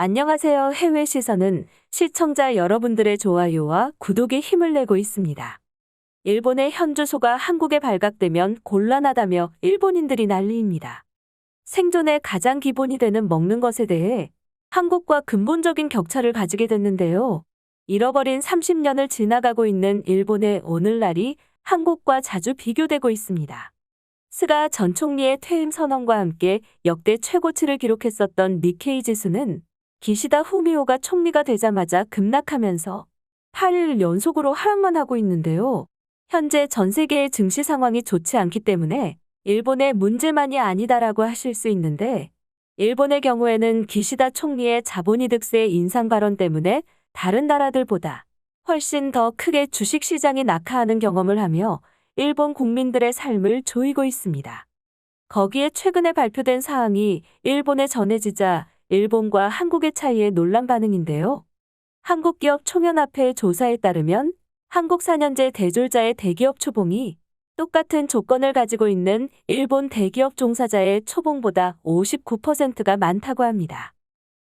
안녕하세요. 해외 시선은 시청자 여러분들의 좋아요와 구독에 힘을 내고 있습니다. 일본의 현 주소가 한국에 발각되면 곤란하다며 일본인들이 난리입니다. 생존의 가장 기본이 되는 먹는 것에 대해 한국과 근본적인 격차를 가지게 됐는데요. 잃어버린 30년을 지나가고 있는 일본의 오늘날이 한국과 자주 비교되고 있습니다. 스가 전 총리의 퇴임 선언과 함께 역대 최고치를 기록했었던 니케이 지수는 기시다 후미오가 총리가 되자마자 급락하면서 8일 연속으로 하락만 하고 있는데요. 현재 전 세계의 증시 상황이 좋지 않기 때문에 일본의 문제만이 아니다라고 하실 수 있는데, 일본의 경우에는 기시다 총리의 자본이득세 인상 발언 때문에 다른 나라들보다 훨씬 더 크게 주식시장이 낙하하는 경험을 하며 일본 국민들의 삶을 조이고 있습니다. 거기에 최근에 발표된 사항이 일본에 전해지자 일본과 한국의 차이에 놀란 반응인데요. 한국기업 총연합회 조사에 따르면 한국 4년제 대졸자의 대기업 초봉이 똑같은 조건을 가지고 있는 일본 대기업 종사자의 초봉보다 59%가 많다고 합니다.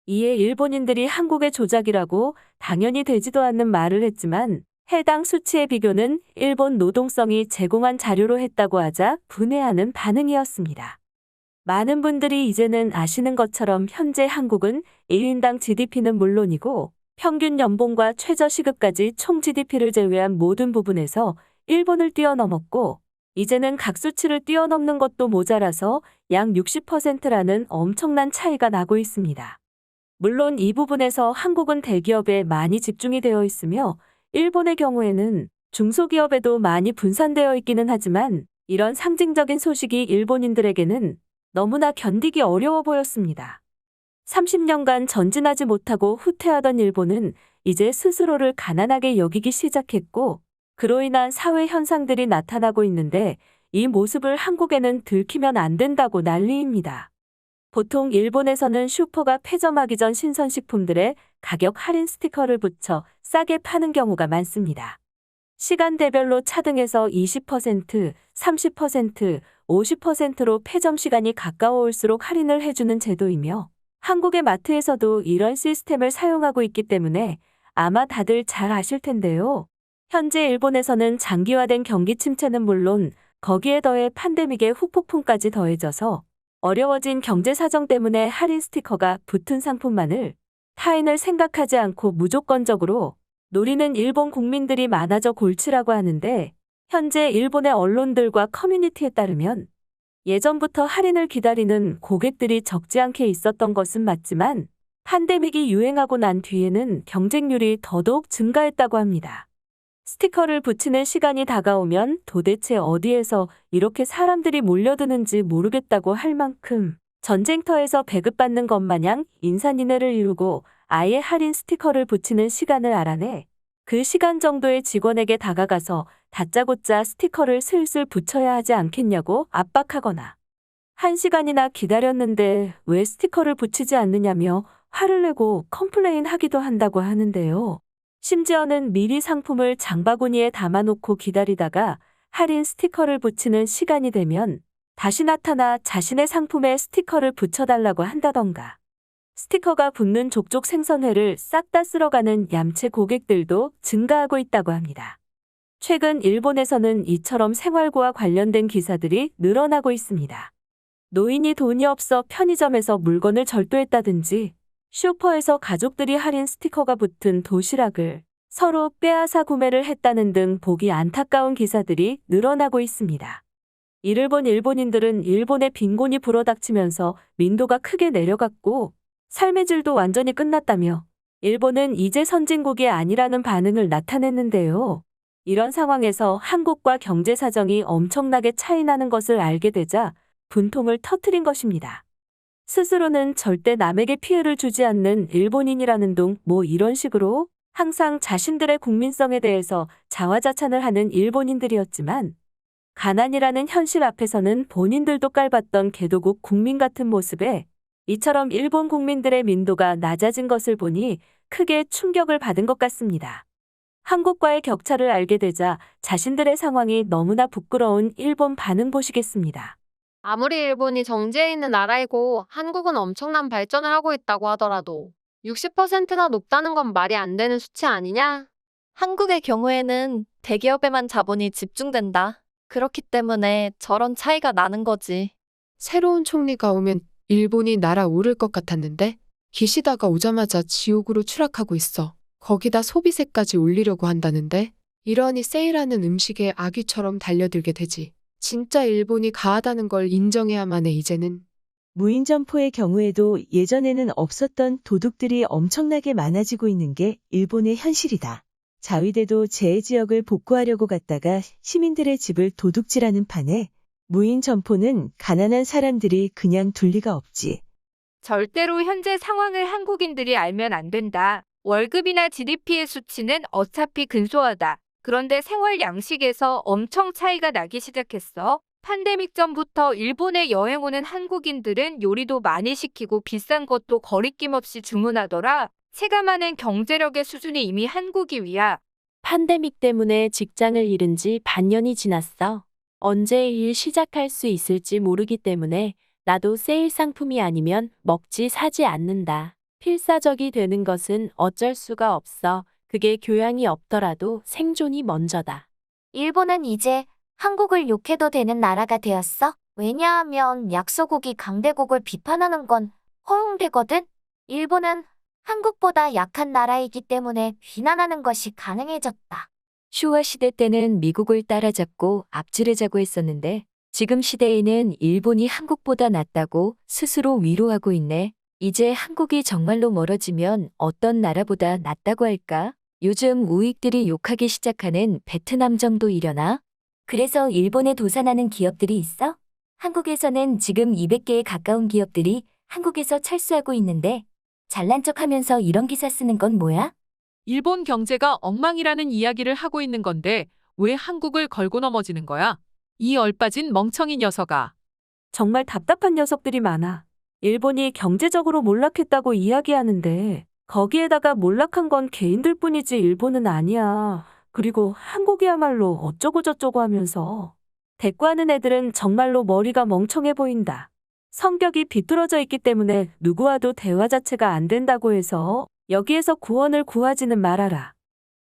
이에 일본인들이 한국의 조작이라고 당연히 되지도 않는 말을 했지만, 해당 수치의 비교는 일본 노동성이 제공한 자료로 했다고 하자 분해하는 반응이었습니다. 많은 분들이 이제는 아시는 것처럼 현재 한국은 1인당 GDP는 물론이고 평균 연봉과 최저시급까지 총 GDP를 제외한 모든 부분에서 일본을 뛰어넘었고, 이제는 각 수치를 뛰어넘는 것도 모자라서 약 60%라는 엄청난 차이가 나고 있습니다. 물론 이 부분에서 한국은 대기업에 많이 집중이 되어 있으며 일본의 경우에는 중소기업에도 많이 분산되어 있기는 하지만, 이런 상징적인 소식이 일본인들에게는 너무나 견디기 어려워 보였습니다. 30년간 전진하지 못하고 후퇴하던 일본은 이제 스스로를 가난하게 여기기 시작했고, 그로 인한 사회 현상들이 나타나고 있는데, 이 모습을 한국에는 들키면 안 된다고 난리입니다. 보통 일본에서는 슈퍼가 폐점하기 전 신선식품들의 가격 할인 스티커를 붙여 싸게 파는 경우가 많습니다. 시간대별로 차등해서 20%, 30%, 50%로 폐점 시간이 가까워올수록 할인을 해주는 제도이며, 한국의 마트에서도 이런 시스템을 사용하고 있기 때문에 아마 다들 잘 아실 텐데요. 현재 일본에서는 장기화된 경기 침체는 물론 거기에 더해 팬데믹의 후폭풍까지 더해져서 어려워진 경제 사정 때문에 할인 스티커가 붙은 상품만을 타인을 생각하지 않고 무조건적으로 노리는 일본 국민들이 많아져 골치라고 하는데, 현재 일본의 언론들과 커뮤니티에 따르면 예전부터 할인을 기다리는 고객들이 적지 않게 있었던 것은 맞지만, 팬데믹이 유행하고 난 뒤에는 경쟁률이 더더욱 증가했다고 합니다. 스티커를 붙이는 시간이 다가오면 도대체 어디에서 이렇게 사람들이 몰려드는지 모르겠다고 할 만큼 전쟁터에서 배급받는 것 마냥 인산인해를 이루고 아예 할인 스티커를 붙이는 시간을 알아내 그 시간 정도의 직원에게 다가가서 다짜고짜 스티커를 슬슬 붙여야 하지 않겠냐고 압박하거나, 1시간이나 기다렸는데 왜 스티커를 붙이지 않느냐며 화를 내고 컴플레인 하기도 한다고 하는데요. 심지어는 미리 상품을 장바구니에 담아놓고 기다리다가 할인 스티커를 붙이는 시간이 되면 다시 나타나 자신의 상품에 스티커를 붙여달라고 한다던가, 스티커가 붙는 족족 생선회를 싹 다 쓸어가는 얌체 고객들도 증가하고 있다고 합니다. 최근 일본에서는 이처럼 생활고와 관련된 기사들이 늘어나고 있습니다. 노인이 돈이 없어 편의점에서 물건을 절도했다든지, 슈퍼에서 가족들이 할인 스티커가 붙은 도시락을 서로 빼앗아 구매를 했다는 등 보기 안타까운 기사들이 늘어나고 있습니다. 이를 본 일본인들은 일본의 빈곤이 불어닥치면서 민도가 크게 내려갔고 삶의 질도 완전히 끝났다며 일본은 이제 선진국이 아니라는 반응을 나타냈는데요. 이런 상황에서 한국과 경제 사정이 엄청나게 차이나는 것을 알게 되자 분통을 터뜨린 것입니다. 스스로는 절대 남에게 피해를 주지 않는 일본인이라는 둥 뭐 이런 식으로 항상 자신들의 국민성에 대해서 자화자찬을 하는 일본인들이었지만, 가난이라는 현실 앞에서는 본인들도 깔봤던 개도국 국민 같은 모습에 이처럼 일본 국민들의 민도가 낮아진 것을 보니 크게 충격을 받은 것 같습니다. 한국과의 격차를 알게 되자 자신들의 상황이 너무나 부끄러운 일본 반응 보시겠습니다. 아무리 일본이 정지해 있는 나라이고 한국은 엄청난 발전을 하고 있다고 하더라도 60%나 높다는 건 말이 안 되는 수치 아니냐? 한국의 경우에는 대기업에만 자본이 집중된다. 그렇기 때문에 저런 차이가 나는 거지. 새로운 총리가 오면 일본이 날아오를 것 같았는데 기시다가 오자마자 지옥으로 추락하고 있어. 거기다 소비세까지 올리려고 한다는데 이러니 세일하는 음식에 아귀처럼 달려들게 되지. 진짜 일본이 가하다는 걸 인정해야만 해 이제는. 무인 점포의 경우에도 예전에는 없었던 도둑들이 엄청나게 많아지고 있는 게 일본의 현실이다. 자위대도 재해 지역을 복구하려고 갔다가 시민들의 집을 도둑질하는 판에 무인 점포는 가난한 사람들이 그냥 둘 리가 없지. 절대로 현재 상황을 한국인들이 알면 안 된다. 월급이나 GDP의 수치는 어차피 근소하다. 그런데 생활 양식에서 엄청 차이가 나기 시작했어. 팬데믹 전부터 일본에 여행 오는 한국인들은 요리도 많이 시키고 비싼 것도 거리낌 없이 주문하더라. 체감하는 경제력의 수준이 이미 한국이 위야. 팬데믹 때문에 직장을 잃은 지 반년이 지났어. 언제 일 시작할 수 있을지 모르기 때문에 나도 세일 상품이 아니면 먹지 사지 않는다. 필사적이 되는 것은 어쩔 수가 없어. 그게 교양이 없더라도 생존이 먼저다. 일본은 이제 한국을 욕해도 되는 나라가 되었어. 왜냐하면 약소국이 강대국을 비판하는 건 허용되거든. 일본은 한국보다 약한 나라이기 때문에 비난하는 것이 가능해졌다. 슈와 시대 때는 미국을 따라잡고 앞지르자고 했었는데 지금 시대에는 일본이 한국보다 낫다고 스스로 위로하고 있네. 이제 한국이 정말로 멀어지면 어떤 나라보다 낫다고 할까? 요즘 우익들이 욕하기 시작하는 베트남 정도 이려나? 그래서 일본에 도산하는 기업들이 있어? 한국에서는 지금 200개에 가까운 기업들이 한국에서 철수하고 있는데 잘난 척하면서 이런 기사 쓰는 건 뭐야? 일본 경제가 엉망이라는 이야기를 하고 있는 건데 왜 한국을 걸고 넘어지는 거야? 이 얼빠진 멍청이 녀석아. 정말 답답한 녀석들이 많아. 일본이 경제적으로 몰락했다고 이야기하는데 거기에다가 몰락한 건 개인들 뿐이지 일본은 아니야. 그리고 한국이야말로 어쩌고저쩌고 하면서 대꾸하는 애들은 정말로 머리가 멍청해 보인다. 성격이 비뚤어져 있기 때문에 누구와도 대화 자체가 안 된다고 해서 여기에서 구원을 구하지는 말아라.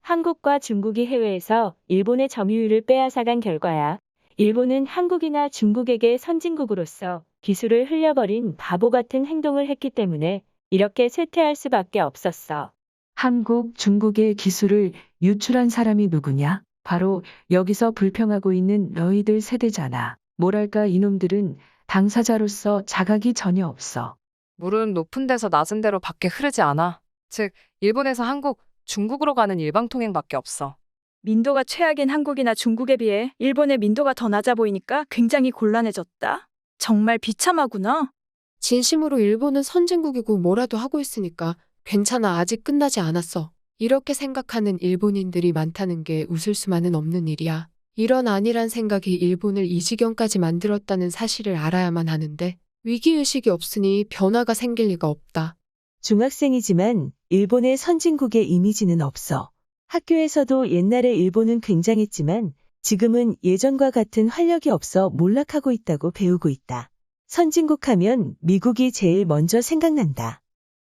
한국과 중국이 해외에서 일본의 점유율을 빼앗아간 결과야. 일본은 한국이나 중국에게 선진국으로서 기술을 흘려버린 바보 같은 행동을 했기 때문에 이렇게 쇠퇴할 수밖에 없었어. 한국, 중국의 기술을 유출한 사람이 누구냐? 바로 여기서 불평하고 있는 너희들 세대잖아. 뭐랄까 이놈들은 당사자로서 자각이 전혀 없어. 물은 높은 데서 낮은 데로 밖에 흐르지 않아. 즉, 일본에서 한국, 중국으로 가는 일방통행밖에 없어. 민도가 최악인 한국이나 중국에 비해 일본의 민도가 더 낮아 보이니까 굉장히 곤란해졌다. 정말 비참하구나. 진심으로 일본은 선진국이고 뭐라도 하고 있으니까 괜찮아 아직 끝나지 않았어. 이렇게 생각하는 일본인들이 많다는 게 웃을 수만은 없는 일이야. 이런 안일한 생각이 일본을 이 지경까지 만들었다는 사실을 알아야만 하는데 위기의식이 없으니 변화가 생길 리가 없다. 중학생이지만 일본의 선진국의 이미지는 없어. 학교에서도 옛날에 일본은 굉장했지만 지금은 예전과 같은 활력이 없어 몰락하고 있다고 배우고 있다. 선진국 하면 미국이 제일 먼저 생각난다.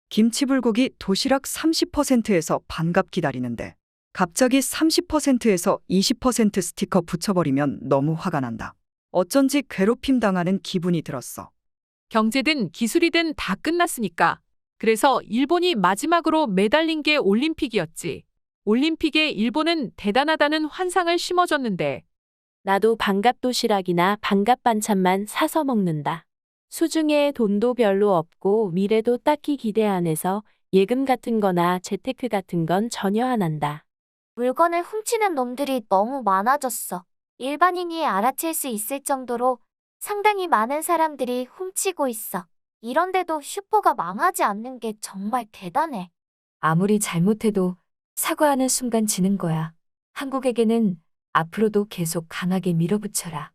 김치불고기 도시락 30%에서 반값 기다리는데 갑자기 30%에서 20% 스티커 붙여버리면 너무 화가 난다. 어쩐지 괴롭힘 당하는 기분이 들었어. 경제든 기술이든 다 끝났으니까. 그래서 일본이 마지막으로 매달린 게 올림픽이었지. 올림픽에 일본은 대단하다는 환상을 심어줬는데 나도 반갑 도시락이나 반갑 반찬만 사서 먹는다. 수중에 돈도 별로 없고 미래도 딱히 기대 안 해서 예금 같은 거나 재테크 같은 건 전혀 안 한다. 물건을 훔치는 놈들이 너무 많아졌어. 일반인이 알아챌 수 있을 정도로 상당히 많은 사람들이 훔치고 있어. 이런데도 슈퍼가 망하지 않는 게 정말 대단해. 아무리 잘못해도 사과하는 순간 지는 거야. 한국에게는 앞으로도 계속 강하게 밀어붙여라.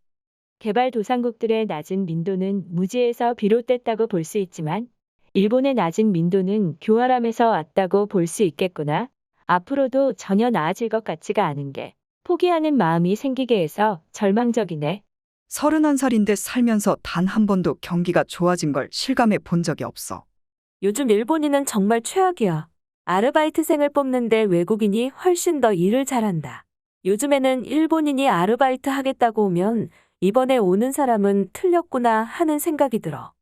개발도상국들의 낮은 민도는 무지에서 비롯됐다고 볼 수 있지만 일본의 낮은 민도는 교활함에서 왔다고 볼 수 있겠구나. 앞으로도 전혀 나아질 것 같지가 않은 게 포기하는 마음이 생기게 해서 절망적이네. 31살인데 살면서 단 한 번도 경기가 좋아진 걸 실감해 본 적이 없어. 요즘 일본인은 정말 최악이야. 아르바이트생을 뽑는데 외국인이 훨씬 더 일을 잘한다. 요즘에는 일본인이 아르바이트 하겠다고 오면 이번에 오는 사람은 틀렸구나 하는 생각이 들어.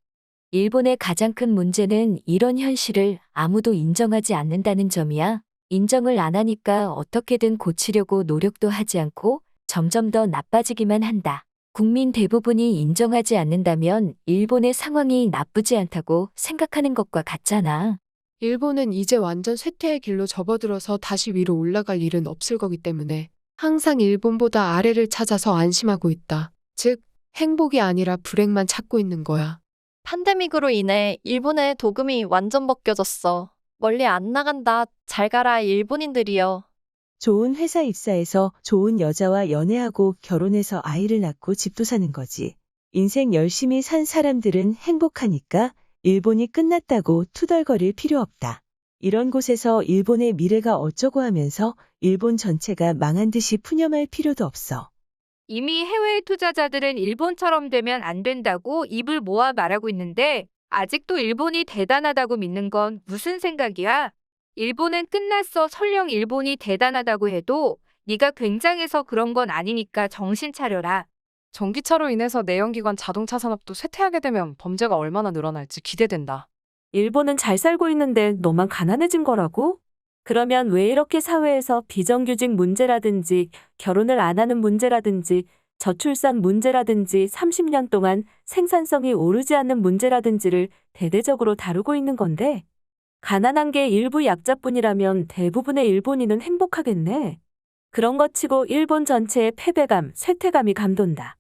일본의 가장 큰 문제는 이런 현실을 아무도 인정하지 않는다는 점이야. 인정을 안 하니까 어떻게든 고치려고 노력도 하지 않고 점점 더 나빠지기만 한다. 국민 대부분이 인정하지 않는다면 일본의 상황이 나쁘지 않다고 생각하는 것과 같잖아. 일본은 이제 완전 쇠퇴의 길로 접어들어서 다시 위로 올라갈 일은 없을 거기 때문에 항상 일본보다 아래를 찾아서 안심하고 있다. 즉, 행복이 아니라 불행만 찾고 있는 거야. 팬데믹으로 인해 일본의 도금이 완전 벗겨졌어. 멀리 안 나간다. 잘 가라 일본인들이여. 좋은 회사 입사해서 좋은 여자와 연애하고 결혼해서 아이를 낳고 집도 사는 거지. 인생 열심히 산 사람들은 행복하니까 일본이 끝났다고 투덜거릴 필요 없다. 이런 곳에서 일본의 미래가 어쩌고 하면서 일본 전체가 망한 듯이 푸념할 필요도 없어. 이미 해외 투자자들은 일본처럼 되면 안 된다고 입을 모아 말하고 있는데 아직도 일본이 대단하다고 믿는 건 무슨 생각이야? 일본은 끝났어. 설령 일본이 대단하다고 해도 네가 굉장해서 그런 건 아니니까 정신 차려라. 전기차로 인해서 내연기관 자동차 산업도 쇠퇴하게 되면 범죄가 얼마나 늘어날지 기대된다. 일본은 잘 살고 있는데 너만 가난해진 거라고? 그러면 왜 이렇게 사회에서 비정규직 문제라든지 결혼을 안 하는 문제라든지 저출산 문제라든지 30년 동안 생산성이 오르지 않는 문제라든지를 대대적으로 다루고 있는 건데? 가난한 게 일부 약자뿐이라면 대부분의 일본인은 행복하겠네. 그런 것 치고 일본 전체의 패배감, 쇠퇴감이 감돈다.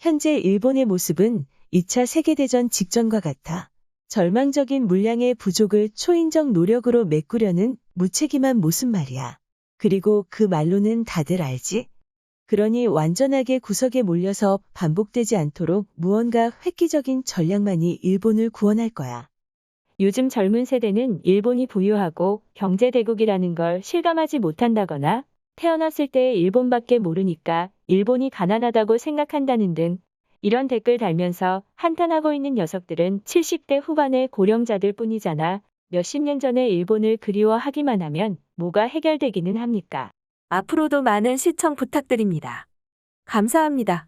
현재 일본의 모습은 2차 세계대전 직전과 같아. 절망적인 물량의 부족을 초인적 노력으로 메꾸려는 무책임한 모습 말이야. 그리고 그 말로는 다들 알지? 그러니 완전하게 구석에 몰려서 반복되지 않도록 무언가 획기적인 전략만이 일본을 구원할 거야. 요즘 젊은 세대는 일본이 부유하고 경제대국이라는 걸 실감하지 못한다거나 태어났을 때 일본밖에 모르니까 일본이 가난하다고 생각한다는 등 이런 댓글 달면서 한탄하고 있는 녀석들은 70대 후반의 고령자들 뿐이잖아. 몇십 년 전에 일본을 그리워하기만 하면 뭐가 해결되기는 합니까? 앞으로도 많은 시청 부탁드립니다. 감사합니다.